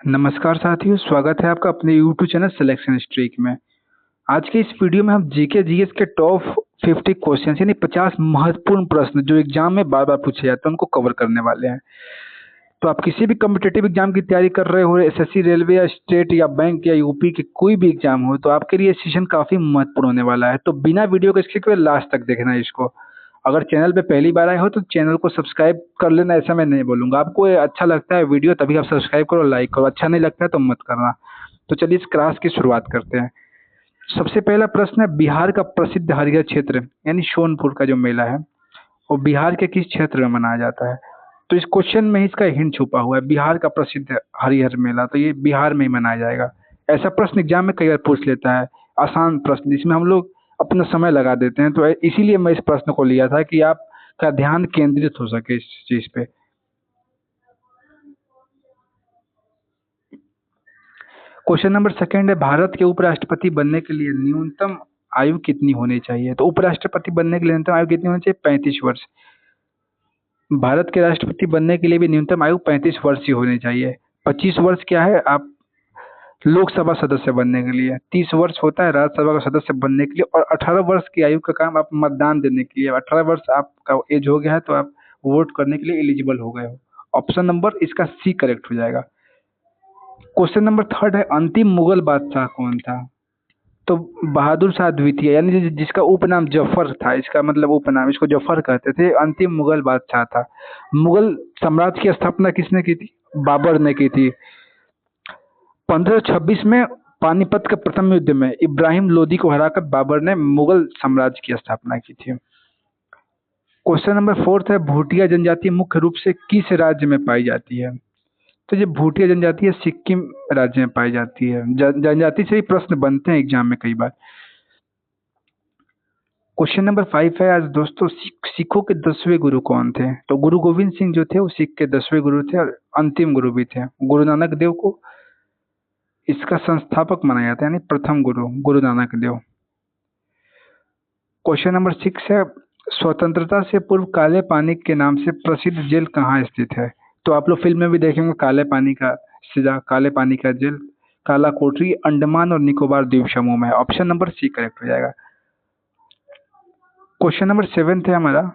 नमस्कार साथियों, स्वागत है आपका अपने यूट्यूब चैनल सिलेक्शन स्ट्रीक में। आज के इस वीडियो में हम जीके जीएस के टॉप 50 क्वेश्चन यानी 50 महत्वपूर्ण प्रश्न जो एग्जाम में बार बार पूछे जाते हैं उनको कवर करने वाले हैं। तो आप किसी भी कम्पिटेटिव एग्जाम की तैयारी कर रहे हो, एसएससी, रेलवे या स्टेट या बैंक या यूपी के कोई भी एग्जाम हो, तो आपके लिए सेशन काफी महत्वपूर्ण होने वाला है। तो बिना वीडियो को स्किप करे लास्ट तक देखना है इसको। अगर चैनल पे पहली बार आए हो तो चैनल को सब्सक्राइब कर लेना, ऐसा मैं नहीं बोलूंगा। आपको ये अच्छा लगता है वीडियो तभी आप सब्सक्राइब करो, लाइक करो, अच्छा नहीं लगता है तो मत करना। तो चलिए इस क्लास की शुरुआत करते हैं। सबसे पहला प्रश्न है, बिहार का प्रसिद्ध हरिहर क्षेत्र यानी सोनपुर का जो मेला है वो बिहार के किस क्षेत्र में मनाया जाता है? तो इस क्वेश्चन में ही इसका हिंट छुपा हुआ है। बिहार का प्रसिद्ध हरिहर मेला तो ये बिहार में ही मनाया जाएगा। ऐसा प्रश्न एग्जाम में कई बार पूछ लेता है, आसान प्रश्न जिसमें हम लोग अपना समय लगा देते हैं। तो इसीलिए मैं इस प्रश्न को लिया था कि आपका ध्यान केंद्रित हो सके इस चीज पे। क्वेश्चन नंबर सेकंड है, भारत के उपराष्ट्रपति बनने के लिए न्यूनतम आयु कितनी होनी चाहिए? तो उपराष्ट्रपति बनने के लिए न्यूनतम आयु कितनी होनी चाहिए? 35 वर्ष। भारत के राष्ट्रपति बनने के लिए भी न्यूनतम आयु 35 वर्ष ही होनी चाहिए। 25 वर्ष क्या है, आप लोकसभा सदस्य बनने के लिए, 30 वर्ष होता है राज्यसभा का सदस्य बनने के लिए, और 18 वर्ष की आयु का काम आप मतदान देने के लिए। 18 वर्ष आपका एज हो गया है तो आप वोट करने के लिए एलिजिबल हो गए हो। ऑप्शन नंबर इसका सी करेक्ट हो जाएगा। क्वेश्चन नंबर थर्ड है, अंतिम मुगल बादशाह कौन था? तो बहादुर शाह द्वितीय यानी जिसका उपनाम जफर था, इसका मतलब उपनाम, इसको जफर कहते थे, अंतिम मुगल बादशाह था। मुगल साम्राज्य की स्थापना किसने की थी? बाबर ने की थी। 1526 में पानीपत के प्रथम युद्ध में इब्राहिम लोदी को हराकर बाबर ने मुगल साम्राज्य की स्थापना की थी। क्वेश्चन नंबर फोर्थ है, भूटिया जनजाति मुख्य रूप से किस राज्य में पाई जाती है? तो ये भूटिया जनजाति है सिक्किम राज्य में पाई जाती है। जनजाति से ही प्रश्न बनते हैं एग्जाम में कई बार। क्वेश्चन नंबर 5 है, आज दोस्तों सिखों के 10वें गुरु कौन थे? तो गुरु गोविंद सिंह जो थे वो सिख के 10वें गुरु थे और अंतिम गुरु भी थे। गुरु नानक देव को इसका संस्थापक माना जाता है यानी प्रथम गुरु गुरु नानक देव। क्वेश्चन नंबर 6 है, स्वतंत्रता से पूर्व काले पानी के नाम से प्रसिद्ध जेल कहाँ स्थित है? तो आप लोग फिल्म में भी देखेंगे काले पानी का सजा, काले पानी का जेल, काला कोठरी, अंडमान और निकोबार द्वीप समूह में है। ऑप्शन नंबर सी करेक्ट हो जाएगा। क्वेश्चन नंबर 7 है हमारा,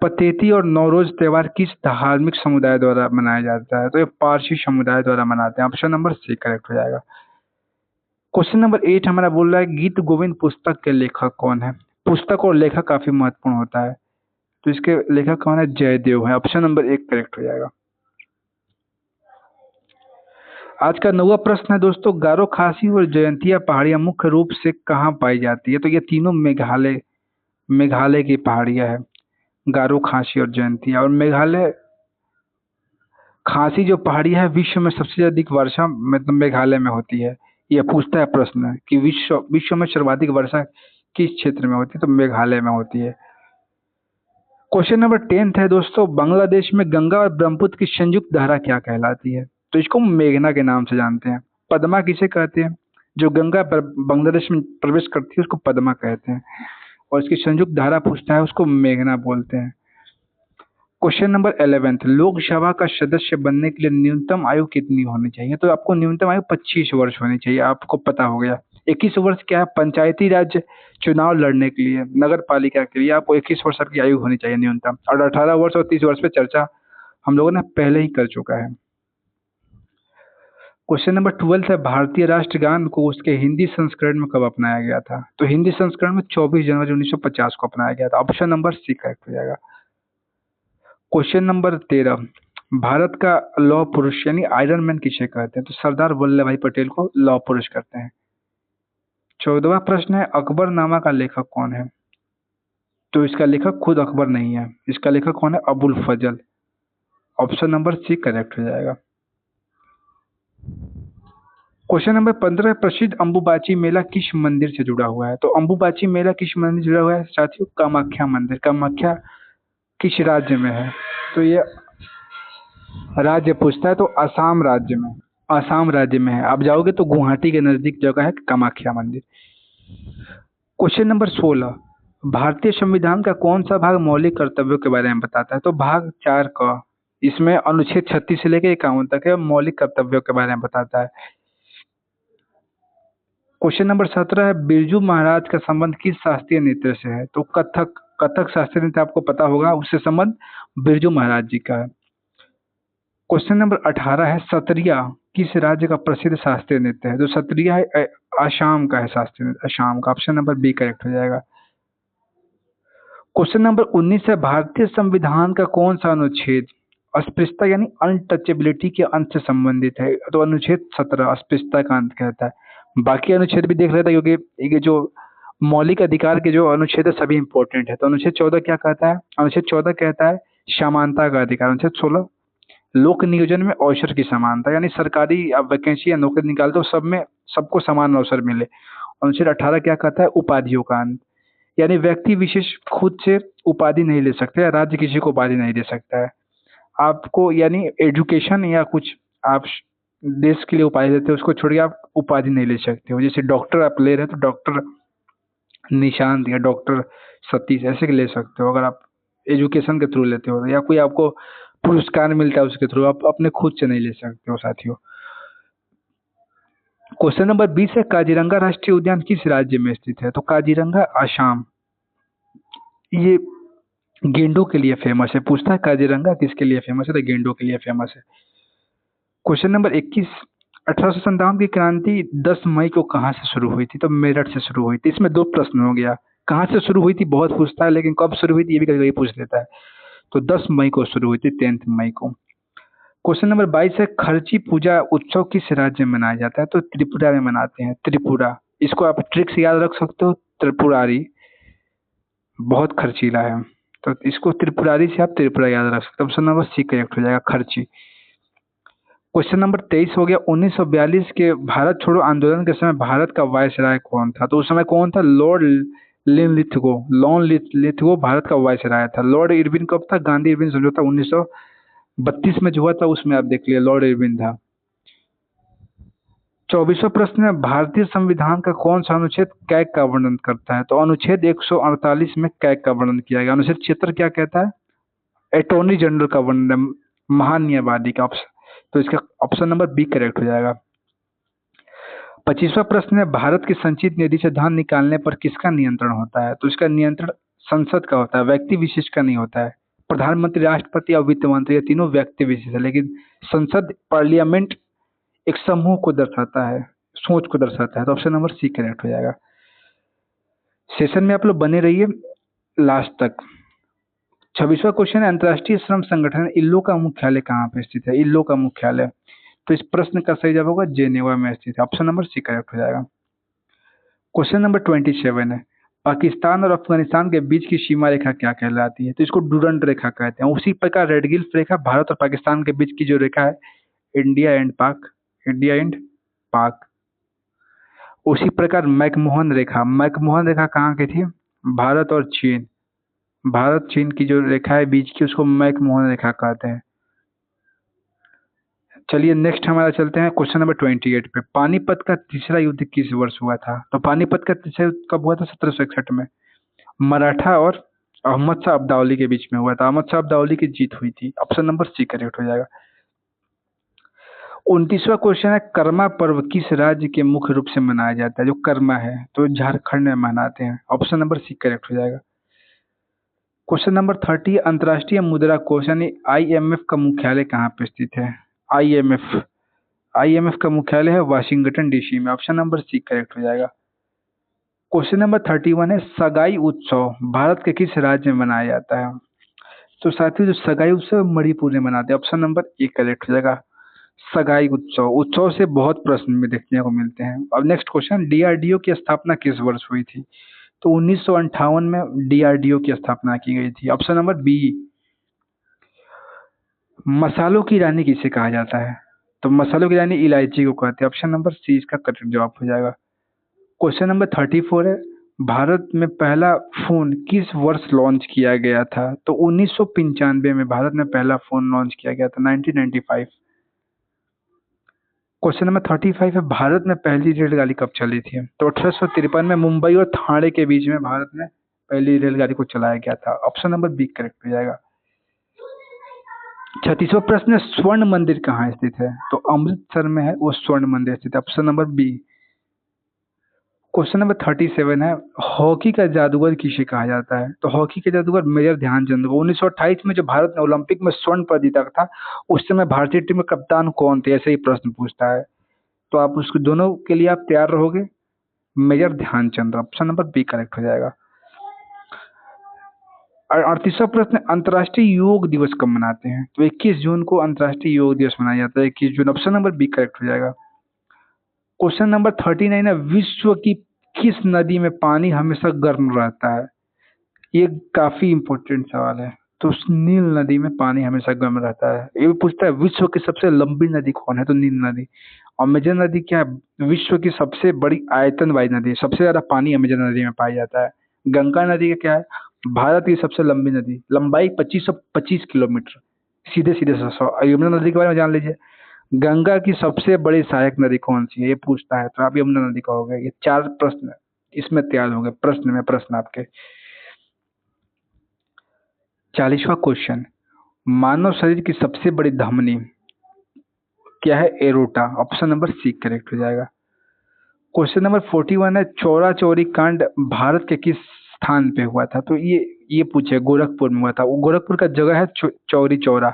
पतेती और नौरोज त्योहार किस धार्मिक समुदाय द्वारा मनाया जाता है? तो ये पारसी समुदाय द्वारा मनाते हैं। ऑप्शन नंबर सी करेक्ट हो जाएगा। क्वेश्चन नंबर 8 हमारा बोल रहा है, गीत गोविंद पुस्तक के लेखक कौन है? पुस्तक और लेखक काफी महत्वपूर्ण होता है, तो इसके लेखक कौन है? जयदेव है। ऑप्शन नंबर 1 करेक्ट हो जाएगा। आज का 9वां प्रश्न है दोस्तों, गारो खासी और जयंतिया पहाड़ियां मुख्य रूप से कहाँ पाई जाती है? तो ये तीनों मेघालय मेघालय की पहाड़ियां है, गारो, खासी और जयंतिया। और मेघालय खासी जो पहाड़ियां है विश्व में सबसे अधिक वर्षा मतलब मेघालय में होती है। यह पूछता है प्रश्न कि विश्व विश्व में सर्वाधिक वर्षा किस क्षेत्र में होती है? तो मेघालय में होती है। क्वेश्चन नंबर 10 है दोस्तों, बांग्लादेश में गंगा और ब्रह्मपुत्र की संयुक्त धारा क्या कहलाती है? तो इसको मेघना के नाम से जानते हैं। पद्मा किसे कहते हैं? जो गंगा बांग्लादेश में प्रवेश करती है उसको पद्मा कहते हैं, और इसकी संयुक्त धारा पूछता है उसको मेघना बोलते हैं। क्वेश्चन नंबर 11, लोकसभा का सदस्य बनने के लिए न्यूनतम आयु कितनी होनी चाहिए? तो आपको न्यूनतम आयु 25 वर्ष होनी चाहिए, आपको पता हो गया। 21 वर्ष क्या है? पंचायती राज चुनाव लड़ने के लिए, नगर पालिका के लिए आपको 21 वर्ष की आयु होनी चाहिए न्यूनतम। और 18 वर्ष और 30 वर्ष पे चर्चा हम लोगों ने पहले ही कर चुका है। क्वेश्चन नंबर 12 है, भारतीय राष्ट्रगान को उसके हिंदी संस्करण में कब अपनाया गया था? तो हिंदी संस्करण में 24 जनवरी 1950 को अपनाया गया था। ऑप्शन नंबर सी करेक्ट हो जाएगा। क्वेश्चन नंबर 13, भारत का लौह पुरुष यानी आयरन मैन किसे कहते हैं? तो सरदार वल्लभ भाई पटेल को लौह पुरुष कहते हैं। 14वां प्रश्न है, अकबरनामा का लेखक कौन है? तो इसका लेखक खुद अकबर नहीं है, इसका लेखक कौन है? अबुल फजल। ऑप्शन नंबर सी करेक्ट हो जाएगा। क्वेश्चन नंबर 15, प्रसिद्ध अंबुबाची मेला किस मंदिर से जुड़ा हुआ है? तो अंबुबाची मेला किस मंदिर से जुड़ा हुआ है साथियों? कामाख्या मंदिर। कामाख्या किस राज्य में है? तो ये राज्य पूछता है तो असम राज्य में, असम राज्य में है। आप जाओगे तो गुवाहाटी के नजदीक जगह है कामाख्या मंदिर। क्वेश्चन नंबर 16, भारतीय संविधान का कौन सा भाग मौलिक कर्तव्यों के बारे में बताता है? तो भाग 4 क, इसमें अनुच्छेद 36 से लेकर 51 तक है, मौलिक कर्तव्यों के बारे में बताता है। क्वेश्चन नंबर 17 है, बिरजू महाराज का संबंध किस शास्त्रीय नृत्य से है? तो कथक, कथक शास्त्रीय नृत्य आपको पता होगा, उससे संबंध बिरजू महाराज जी का है। क्वेश्चन नंबर 18 है, सत्रिया किस राज्य का प्रसिद्ध शास्त्रीय नृत्य है? जो सत्रिया है असम का है शास्त्रीय नृत्य, असम का। ऑप्शन नंबर बी करेक्ट हो जाएगा। क्वेश्चन नंबर 19 है, भारतीय संविधान का कौन सा अनुच्छेद अस्पृश्यता यानी अनटचेबिलिटी के अंत से संबंधित है? तो अनुच्छेद 17 अस्पृश्यता का अंत कहता है। बाकी अनुच्छेद भी देख लेते हैं, क्योंकि ये जो मौलिक अधिकार के जो अनुच्छेद है सभी इंपॉर्टेंट है। तो अनुच्छेद 14 क्या कहता है? अनुच्छेद 14 कहता है समानता का अधिकार। अनुच्छेद 16 लोक नियोजन में अवसर की समानता, यानी सरकारी आप वैकेंसी या नौकरी निकालते हो सब में सबको समान अवसर मिले। अनुच्छेद 18 क्या कहता है? उपाधियों का अंत, यानी व्यक्ति विशेष खुद से उपाधि नहीं ले सकते या राज्य किसी को उपाधि नहीं दे सकता है आपको, यानी एजुकेशन या कुछ आप देश के लिए उपाधि देते हो उसको छोड़ के आप उपाधि नहीं ले सकते हो। जैसे डॉक्टर आप ले रहे हो तो डॉक्टर निशांत या डॉक्टर सतीश ऐसे के ले सकते हो अगर आप एजुकेशन के थ्रू लेते हो, या कोई आपको पुरस्कार मिलता है उसके थ्रू, आप अपने खुद से नहीं ले सकते हो साथियों। क्वेश्चन नंबर 20 है, काजीरंगा राष्ट्रीय उद्यान किस राज्य में स्थित है? तो काजीरंगा असम। ये गेंडों के लिए फेमस है। पूछता है काजीरंगा किसके लिए फेमस है? तो गेंडों के लिए फेमस है। क्वेश्चन नंबर 21, 1857 की क्रांति 10 मई को कहाँ से शुरू हुई थी? तो मेरठ से शुरू हुई थी। इसमें दो प्रश्न हो गया, कहाँ से शुरू हुई थी बहुत पूछता है, लेकिन कब शुरू हुई थी ये भी कभी कभी पूछ लेता है। तो 10 मई को शुरू हुई थी, 10 मई को। क्वेश्चन नंबर 22 है, खर्ची पूजा उत्सव किस राज्य में मनाया जाता है? तो त्रिपुरा में मनाते हैं, त्रिपुरा। इसको आप ट्रिक से याद रख सकते हो, त्रिपुरारी बहुत खर्चीला है, तो इसको त्रिपुरारी से आप त्रिपुरा याद रख सकते हो। ऑप्शन नंबर सी करेक्ट हो जाएगा, खर्ची। क्वेश्चन नंबर 23 हो गया, 1942 के भारत छोड़ो आंदोलन के समय भारत का वायसराय कौन था? तो उस समय कौन था? Lord Linlithgow. Lord Lithgow Bharat का वायसराय था। लॉर्ड इरविन कब था? गांधी इरविन समझौता 1932 में जो हुआ था उसमें आप देख लिया, लॉर्ड इरविन था। 24वां प्रश्न है, भारतीय संविधान का कौन सा अनुच्छेद कैग का वर्णन करता है? तो अनुच्छेद 148 में कैग का वर्णन किया गया। अनुच्छेद 76 क्या कहता है? अटॉर्नी जनरल का वर्णन, महान्यायवादी का। ऑप्शन, तो इसका ऑप्शन नंबर बी करेक्ट हो जाएगा। 25वां प्रश्न है, भारत की संचित निधि से धन निकालने पर किसका नियंत्रण होता है? तो इसका नियंत्रण संसद का होता है, व्यक्ति विशेष का नहीं होता है। प्रधानमंत्री, राष्ट्रपति और वित्त मंत्री ये तीनों व्यक्ति विशेष है, लेकिन संसद पार्लियामेंट एक समूह को दर्शाता है, सोच को दर्शाता है। तो ऑप्शन नंबर सी करेक्ट हो जाएगा। सेशन में आप लोग बने रहिए लास्ट तक। 26वां क्वेश्चन है, अंतर्राष्ट्रीय श्रम संगठन इल्लो का मुख्यालय कहाँ पे स्थित है? इल्लो का मुख्यालय, तो इस प्रश्न का सही जवाब होगा जेनेवा में स्थित है। ऑप्शन नंबर सी करेक्ट हो जाएगा। क्वेश्चन नंबर 27 है, पाकिस्तान और अफगानिस्तान के बीच की सीमा रेखा क्या कहलाती है? तो इसको डूरंड रेखा कहते हैं। उसी प्रकार रेड गिल्फ रेखा भारत और पाकिस्तान के बीच की जो रेखा है, इंडिया एंड पाक, इंडिया एंड पाक। उसी प्रकार मैकमोहन रेखा, मैकमोहन रेखा कहाँ की थी? भारत और चीन, भारत चीन की जो रेखा है बीच की उसको मैकमोहन रेखा कहते हैं। चलिए नेक्स्ट हमारा चलते हैं क्वेश्चन नंबर 28 पे। पानीपत का तीसरा युद्ध किस वर्ष हुआ था? तो पानीपत का तीसरा युद्ध कब हुआ था? 1761 में। मराठा और अहमद शाह अब्दाली के बीच में हुआ था। अहमद शाह अब्दाली की जीत हुई थी। ऑप्शन नंबर सी करेक्ट हो जाएगा। 29वां क्वेश्चन है, कर्मा पर्व किस राज्य के मुख्य रूप से मनाया जाता है? जो कर्मा है तो झारखंड में मनाते हैं। ऑप्शन नंबर सी करेक्ट हो जाएगा। क्वेश्चन नंबर 30, अंतर्राष्ट्रीय मुद्रा कोष यानी आईएमएफ का मुख्यालय कहाँ पे स्थित है? आईएमएफ, आईएमएफ का मुख्यालय है वाशिंगटन डीसी में। ऑप्शन नंबर सी करेक्ट हो जाएगा। क्वेश्चन नंबर 31 है, सगाई उत्सव भारत के किस राज्य में मनाया जाता है? तो साथियों जो सगाई उत्सव मणिपुर में मनाते हैं। ऑप्शन नंबर ए करेक्ट हो जाएगा, सगाई उत्सव। उत्सव से बहुत प्रश्न में देखने को मिलते हैं। अब नेक्स्ट क्वेश्चन, डीआरडीओ की स्थापना किस वर्ष हुई थी? तो 1958 में डीआरडीओ की स्थापना की गई थी। Option number B. मसालों की रानी किसे कहा जाता है? तो मसालों की रानी इलायची को कहते हैं। ऑप्शन नंबर सी इसका करेक्ट जवाब हो जाएगा। क्वेश्चन नंबर 34 है, भारत में पहला फोन किस वर्ष लॉन्च किया गया था? तो 1995 में भारत में पहला फोन लॉन्च किया गया था, 1995। क्वेश्चन नंबर 35 है, भारत में पहली रेलगाड़ी कब चली थी? तो 1853 में मुंबई और ठाणे के बीच में भारत में पहली रेलगाड़ी को चलाया गया था। ऑप्शन नंबर बी करेक्ट हो जाएगा। 36वां प्रश्न है, स्वर्ण मंदिर कहाँ स्थित है? तो अमृतसर में है वो स्वर्ण मंदिर स्थित है, option number B. Question number 37 है, हॉकी का जादूगर किसे कहा जाता है? तो हॉकी के जादूगर मेजर ध्यानचंद को। 1928 में जब भारत ने ओलंपिक में स्वर्ण पदक जीता था, उस समय भारतीय टीम में कप्तान कौन थे? ऐसे ही प्रश्न पूछता है। तो आप उसको दोनों के लिए आप तैयार रहोगे? Major Dhyanchand, option number B correct हो जाएगा। और 38वां प्रश्न, अंतर्राष्ट्रीय योग दिवस कब मनाते हैं? तो 21 जून को अंतर्राष्ट्रीय योग दिवस मनाया जाता है, 21 जून, ऑप्शन नंबर बी करेक्ट हो जाएगा। क्वेश्चन नंबर 39 है, विश्व की किस नदी में पानी हमेशा गर्म रहता है? ये काफी इंपॉर्टेंट सवाल है। तो उस नील नदी में पानी हमेशा गर्म रहता है। ये भी पूछता है विश्व की सबसे लंबी नदी कौन है? तो नील नदी। अमेजन नदी क्या है? विश्व की सबसे बड़ी आयतन वाली नदी है, सबसे ज्यादा पानी अमेजन नदी में पाया जाता है। गंगा नदी का क्या है? भारत की सबसे लंबी नदी, लंबाई 2525 किलोमीटर, सीधे सीधे 100। यमुना नदी के बारे में जान लीजिए। गंगा की सबसे बड़ी सहायक नदी कौन सी है? ये पूछता है, तो आप यमुना नदी कहोगे। ये 4 प्रश्न इसमें तैयार होंगे। प्रश्न में प्रश्न आपके। 40वां क्वेश्चन, मानव शरीर की सबसे बड़ी धमनी क्या है? Aorta, option number C correct हो जाएगा। क्वेश्चन नंबर 41 है, चौरा चौरी कांड भारत के किस स्थान पे हुआ था? तो ये पूछे, गोरखपुर में हुआ था। वो गोरखपुर का जगह है चौरी चौरा,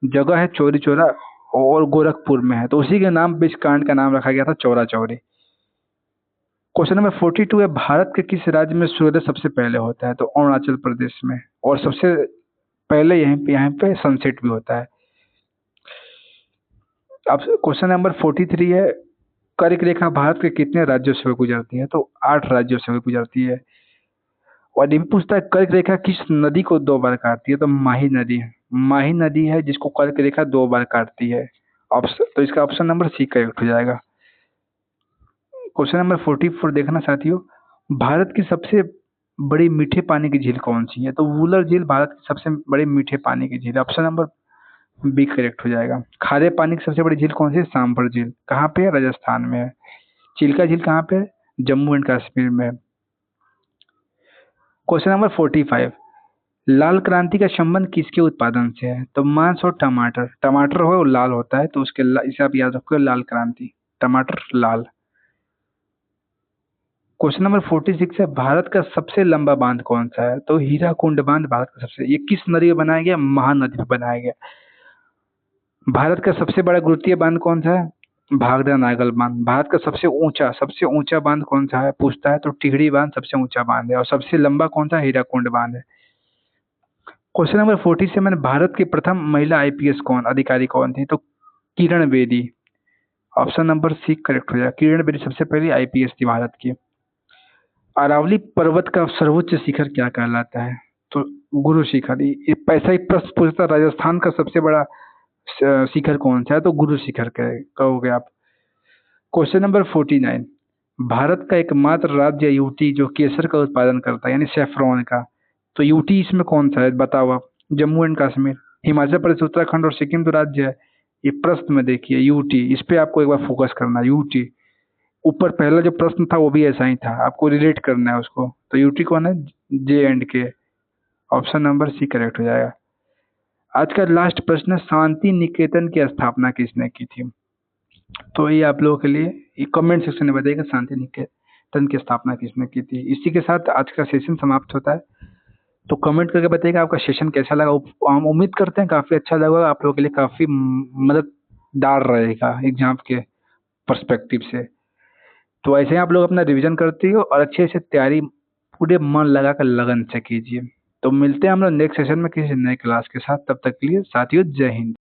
जगह है चौरी चौरा, और गोरखपुर में है, तो उसी के नाम पे इस कांड का नाम रखा गया था चौरा चौरी। क्वेश्चन नंबर 42 है, भारत के किस राज्य में सूर्योदय सबसे पहले होता है? तो अरुणाचल प्रदेश में, और सबसे पहले यहाँ पे सनसेट भी होता है। अब क्वेश्चन नंबर 43 है, कर्क रेखा भारत के कितने राज्यों से गुजरती है? तो 8 राज्यों से गुजरती है। और ये भी पूछता है कर्क रेखा किस नदी को 2 बार काटती है? तो माही नदी है। माही नदी है जिसको कर्क रेखा 2 बार काटती है। ऑप्शन, तो इसका ऑप्शन नंबर सी करेक्ट हो जाएगा। क्वेश्चन नंबर 44 देखना साथियों, भारत की सबसे बड़ी मीठे पानी की झील कौन सी है? तो वुलर झील भारत की सबसे बड़ी मीठे पानी की झील है, ऑप्शन नंबर बी करेक्ट हो जाएगा। खारे पानी की सबसे बड़ी झील कौन सी है? सांभर झील। कहाँ पे है? राजस्थान में है। चिल्का झील कहाँ पे है? जम्मू एंड कश्मीर में है। क्वेश्चन नंबर 45, लाल क्रांति का संबंध किसके उत्पादन से है? तो मांस और टमाटर। टमाटर हो लाल होता है, तो उसके इसे आप याद रखो, लाल क्रांति, टमाटर लाल। क्वेश्चन नंबर 46 है, भारत का सबसे लंबा बांध कौन सा है? तो हीराकुंड बांध भारत का सबसे, ये किस नदी में बनाया गया? महानदी में बनाया गया। भारत का सबसे बड़ा गुरुत्वीय बांध कौन सा है? भाखड़ा नागल बांध। भारत का सबसे ऊंचा बांध कौन सा है पूछता है? तो टिहरी बांध सबसे ऊंचा बांध है। और सबसे लंबा कौन सा? हीराकुंड बांध है। क्वेश्चन नंबर 47, भारत की प्रथम महिला आईपीएस कौन अधिकारी कौन थी? तो Kiran Bedi, option number C correct हो जाएगा। किरण बेदी सबसे पहली आईपीएस थी भारत की। अरावली पर्वत का सर्वोच्च शिखर क्या कहलाता है? तो गुरु शिखर। ये पैसा ही प्रश्न पूछता है, राजस्थान का सबसे बड़ा शिखर कौन सा है? तो गुरु शिखर कहोगे आप। क्वेश्चन नंबर 49, भारत का एकमात्र राज्य यूटी जो केसर का उत्पादन करता है, यानी सेफ्रॉन का, तो यूटी इसमें कौन सा है बताओ आप? जम्मू एंड कश्मीर, हिमाचल प्रदेश, उत्तराखंड और सिक्किम तो राज्य है। ये प्रश्न में देखिए यूटी, इस पे आपको एक बार फोकस करना है। यूटी, ऊपर पहला जो प्रश्न था वो भी ऐसा ही था, आपको रिलेट करना है उसको। तो यूटी कौन है? जे एंड के, ऑप्शन नंबर सी करेक्ट हो जाएगा। आज का लास्ट प्रश्न है, शांति निकेतन की स्थापना किसने की थी? तो ये आप लोगों के लिए ये कमेंट सेक्शन में बताइएगा, शांति निकेतन की स्थापना किसने की थी। इसी के साथ आज का सेशन समाप्त होता है। तो कमेंट करके बताइएगा आपका सेशन कैसा लगा। हम उम्मीद करते हैं काफ़ी अच्छा लगा, आप लोगों के लिए काफ़ी मददगार रहेगा एग्जाम के पर्सपेक्टिव से। तो ऐसे ही आप लोग अपना रिवीजन करते हो और अच्छे से तैयारी पूरे मन लगा कर लगन से कीजिए। तो मिलते हैं हम लोग नेक्स्ट सेशन में किसी नए क्लास के साथ। तब तक के लिए साथियों, जय हिंद।